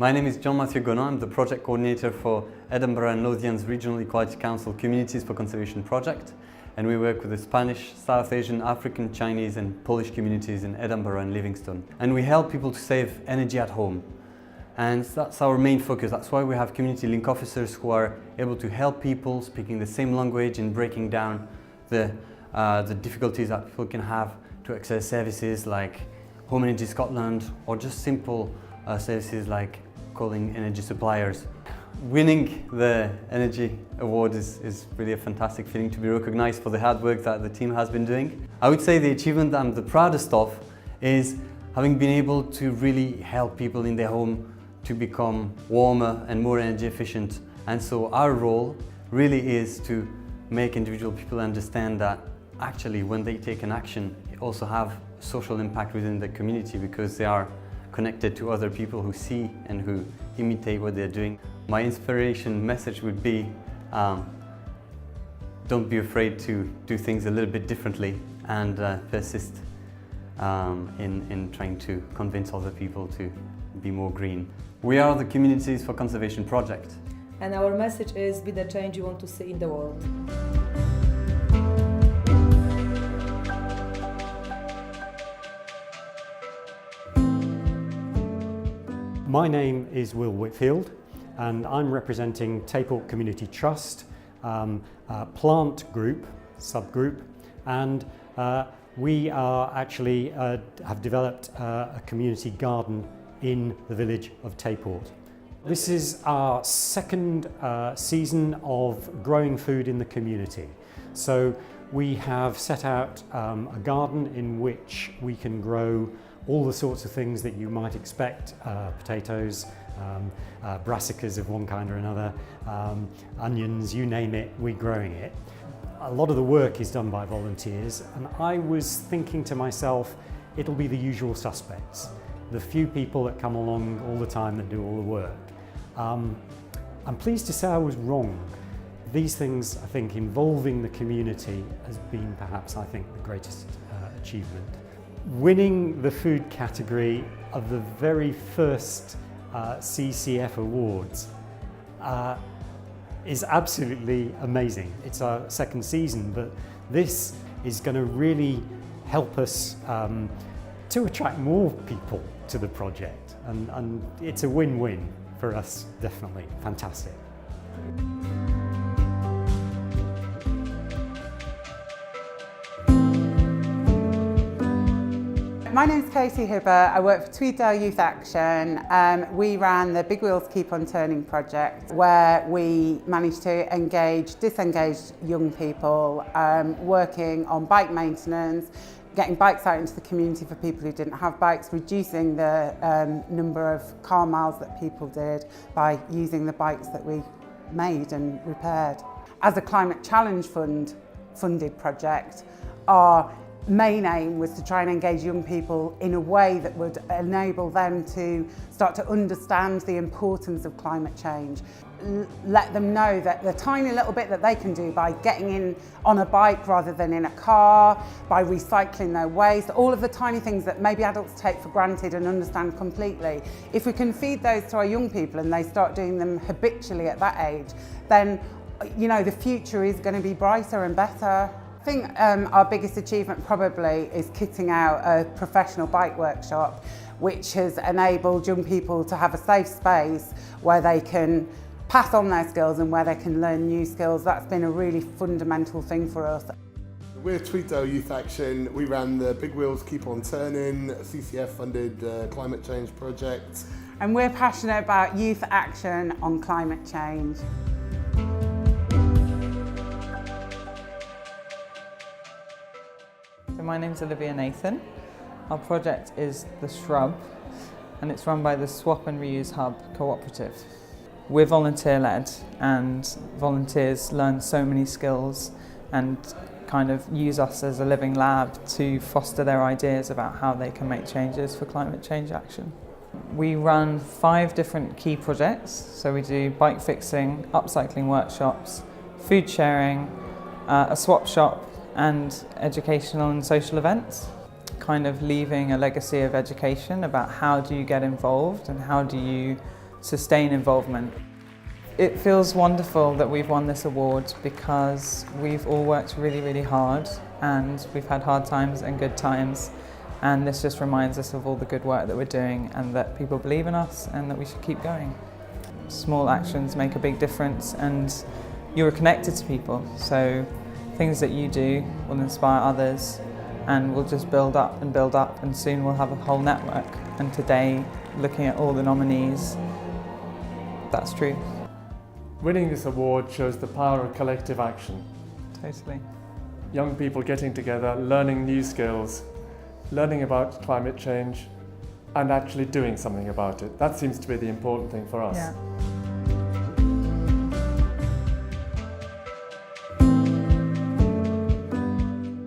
My name is John Matthew Gonon. I'm the project coordinator for Edinburgh and Lothians Regional Equality Council Communities for Conservation project, and we work with the Spanish, South Asian, African, Chinese and Polish communities in Edinburgh and Livingston. And we help people to save energy at home. And that's our main focus. That's why we have community link officers who are able to help people speaking the same language and breaking down the difficulties that people can have to access services like Home Energy Scotland, or just simple services like calling energy suppliers. Winning the Energy Award is really a fantastic feeling, to be recognised for the hard work that the team has been doing. I would say the achievement that I'm the proudest of is having been able to really help people in their home to become warmer and more energy efficient. And so our role really is to make individual people understand that actually when they take an action, it also have social impact within the community, because they are connected to other people who see and who imitate what they're doing. My inspiration message would be, don't be afraid to do things a little bit differently, and persist in trying to convince other people to be more green. We are the Communities for Conservation project. And our message is, be the change you want to see in the world. My name is Will Whitfield, and I'm representing Tayport Community Trust, plant group, subgroup, and we are actually have developed a community garden in the village of Tayport. This is our second season of growing food in the community. So we have set out a garden in which we can grow all the sorts of things that you might expect, potatoes, brassicas of one kind or another, onions, you name it, we're growing it. A lot of the work is done by volunteers, and I was thinking to myself, it'll be the usual suspects, the few people that come along all the time that do all the work. I'm pleased to say I was wrong. These things, I think, involving the community has been perhaps, I think, the greatest achievement. Winning the food category of the very first CCF awards is absolutely amazing. It's our second season, but this is going to really help us to attract more people to the project, and it's a win-win for us, definitely. Fantastic. My name's Katie Hibber. I work for Tweeddale Youth Action. We ran the Big Wheels Keep on Turning project, where we managed to engage disengaged young people working on bike maintenance, getting bikes out into the community for people who didn't have bikes, reducing the number of car miles that people did by using the bikes that we made and repaired. As a Climate Challenge Fund funded project, our main aim was to try and engage young people in a way that would enable them to start to understand the importance of climate change. Let them know that the tiny little bit that they can do by getting in on a bike rather than in a car, by recycling their waste, all of the tiny things that maybe adults take for granted and understand completely. If we can feed those to our young people and they start doing them habitually at that age, then the future is going to be brighter and better. I think our biggest achievement probably is kitting out a professional bike workshop, which has enabled young people to have a safe space where they can pass on their skills and where they can learn new skills. That's been a really fundamental thing for us. We're Tweeddale Youth Action. We ran the Big Wheels Keep on Turning, CCF funded climate change project. And we're passionate about youth action on climate change. My name's Olivia Nathan. Our project is The Shrub, and it's run by the Swap and Reuse Hub Co-operative. We're volunteer-led, and volunteers learn so many skills and kind of use us as a living lab to foster their ideas about how they can make changes for climate change action. We run 5 different key projects, so we do bike fixing, upcycling workshops, food sharing, a swap shop, and educational and social events, kind of leaving a legacy of education about how do you get involved and how do you sustain involvement. It feels wonderful that we've won this award because we've all worked really, really hard and we've had hard times and good times, and this just reminds us of all the good work that we're doing and that people believe in us and that we should keep going. Small actions make a big difference and you're connected to people, so things that you do will inspire others and we'll just build up and soon we'll have a whole network. And today, looking at all the nominees, that's true. Winning this award shows the power of collective action. Totally. Young people getting together, learning new skills, learning about climate change and actually doing something about it. That seems to be the important thing for us. Yeah.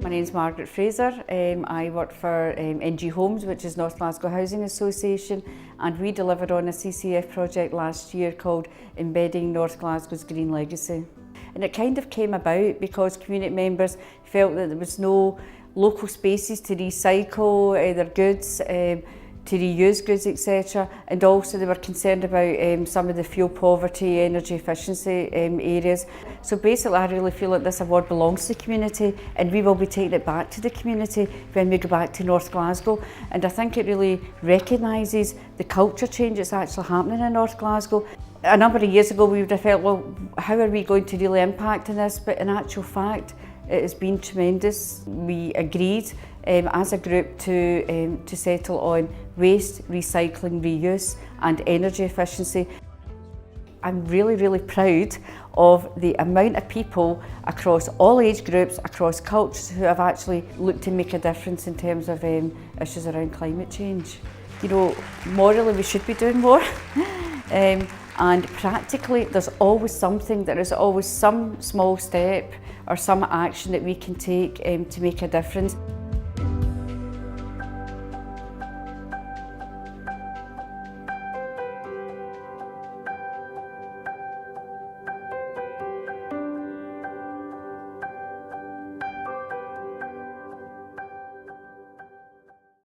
My name's Margaret Fraser. I work for NG Homes, which is North Glasgow Housing Association, and we delivered on a CCF project last year called Embedding North Glasgow's Green Legacy. And it kind of came about because community members felt that there was no local spaces to recycle their goods, to reuse goods, etc. And also they were concerned about some of the fuel poverty, energy efficiency areas. So basically I really feel like this award belongs to the community and we will be taking it back to the community when we go back to North Glasgow. And I think it really recognises the culture change that's actually happening in North Glasgow. A number of years ago we would have felt, well, how are we going to really impact on this? But in actual fact, it has been tremendous. We agreed as a group to settle on waste, recycling, reuse and energy efficiency. I'm really, really proud of the amount of people across all age groups, across cultures, who have actually looked to make a difference in terms of issues around climate change. You know, morally we should be doing more. And practically there's always something, there is always some small step or some action that we can take to make a difference.